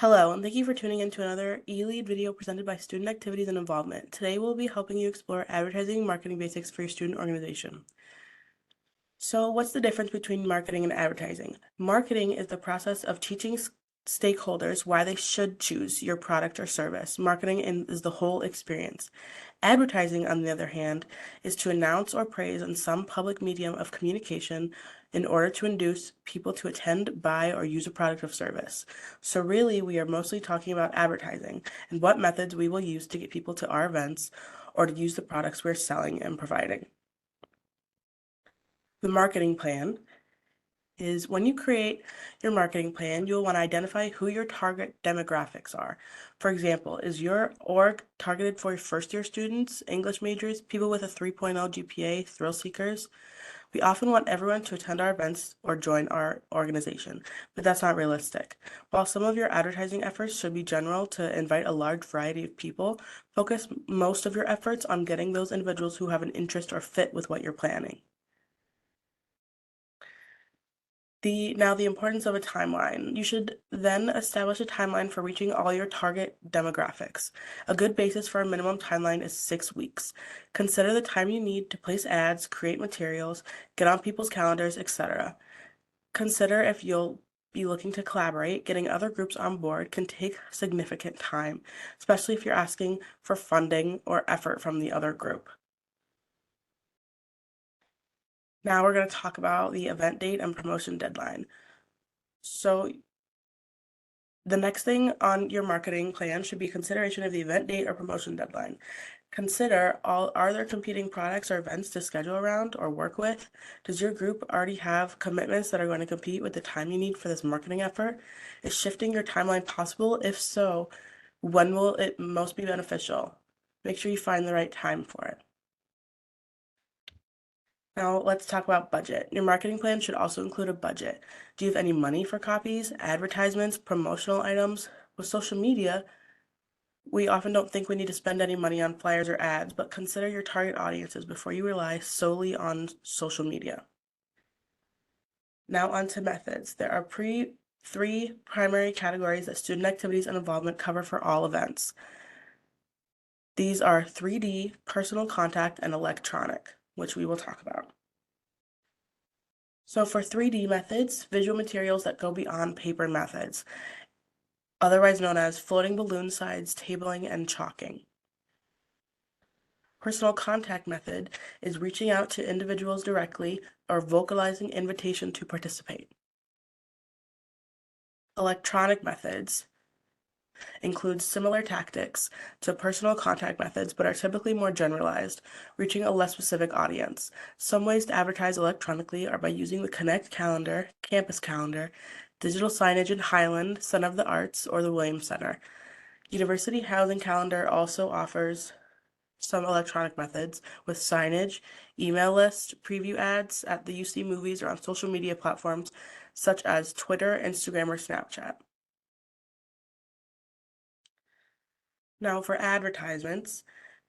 Hello, and thank you for tuning in to another eLead video presented by Student Activities and Involvement. Today we'll be helping you explore advertising and marketing basics for your student organization. So what's the difference between marketing and advertising? Marketing is the process of teaching stakeholders why they should choose your product or service. Marketing is the whole experience. Advertising, on the other hand, is to announce or praise in some public medium of communication in order to induce people to attend, buy, or use a product or service. So really, we are mostly talking about advertising and what methods we will use to get people to our events or to use the products we're selling and providing. The marketing plan is when you create your marketing plan, you'll want to identify who your target demographics are. For example, is your org targeted for first-year students, English majors, people with a 3.0 GPA, thrill seekers? We often want everyone to attend our events or join our organization, but that's not realistic. While some of your advertising efforts should be general to invite a large variety of people, focus most of your efforts on getting those individuals who have an interest or fit with what you're planning. Now the importance of a timeline. You should then establish a timeline for reaching all your target demographics. A good basis for a minimum timeline is 6 weeks. Consider the time you need to place ads, create materials, get on people's calendars, etc. Consider if you'll be looking to collaborate. Getting other groups on board can take significant time, especially if you're asking for funding or effort from the other group. Now we're going to talk about the event date and promotion deadline. So the next thing on your marketing plan should be consideration of the event date or promotion deadline. Consider are there competing products or events to schedule around or work with? Does your group already have commitments that are going to compete with the time you need for this marketing effort? Is shifting your timeline possible? If so, when will it most be beneficial? Make sure you find the right time for it. Now let's talk about budget. Your marketing plan should also include a budget. Do you have any money for copies, advertisements, promotional items? With social media, we often don't think we need to spend any money on flyers or ads, but consider your target audiences before you rely solely on social media. Now on to methods. There are three primary categories that student activities and involvement cover for all events. These are 3D, personal contact, and electronic, which we will talk about. So for 3D methods, visual materials that go beyond paper methods, otherwise known as floating balloon sides, tabling, and chalking. Personal contact method is reaching out to individuals directly or vocalizing invitation to participate. Electronic methods include similar tactics to personal contact methods but are typically more generalized, reaching a less specific audience. Some ways to advertise electronically are by using the Connect calendar, campus calendar, digital signage in Highland, Center of the Arts, or the Williams Center. University Housing Calendar also offers some electronic methods with signage, email lists, preview ads at the UC movies or on social media platforms such as Twitter, Instagram, or Snapchat. Now for advertisements,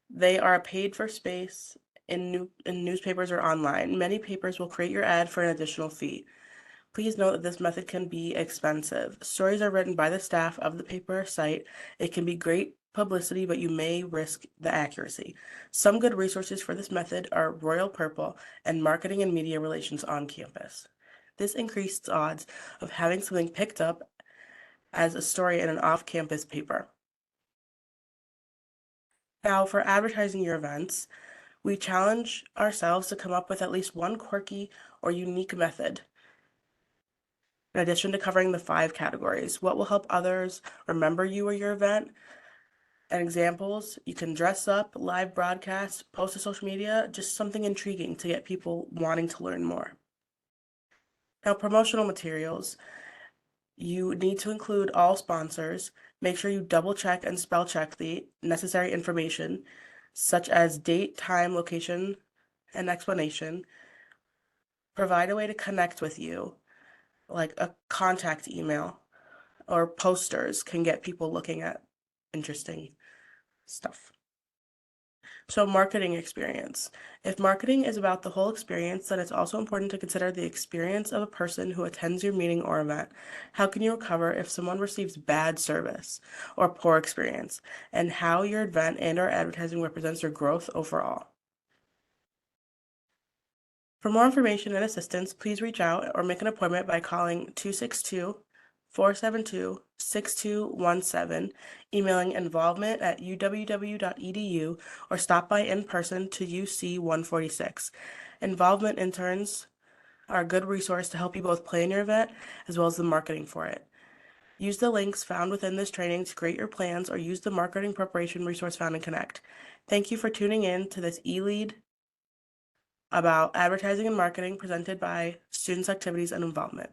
they are paid for space in newspapers or online. Many papers will create your ad for an additional fee. Please note that this method can be expensive. Stories are written by the staff of the paper or site. It can be great publicity, but you may risk the accuracy. Some good resources for this method are Royal Purple and Marketing and Media Relations on campus. This increased odds of having something picked up as a story in an off-campus paper. Now, for advertising your events, we challenge ourselves to come up with at least one quirky or unique method. In addition to covering the 5 categories, what will help others remember you or your event? And examples, you can dress up, live broadcast, post to social media, just something intriguing to get people wanting to learn more. Now, promotional materials. You need to include all sponsors. Make sure you double check and spell check the necessary information, such as date, time, location, and explanation. Provide a way to connect with you, like a contact email or posters can get people looking at interesting stuff. So, marketing experience. If marketing is about the whole experience, then it's also important to consider the experience of a person who attends your meeting or event. How can you recover if someone receives bad service or poor experience, and how your event and/or advertising represents your growth overall? For more information and assistance, please reach out or make an appointment by calling 262-472-6217, emailing involvement@uww.edu, or stop by in person to UC 146. Involvement interns are a good resource to help you both plan your event as well as the marketing for it. Use the links found within this training to create your plans or use the marketing preparation resource found in Connect. Thank you for tuning in to this e-lead about advertising and marketing presented by Students' Activities and Involvement.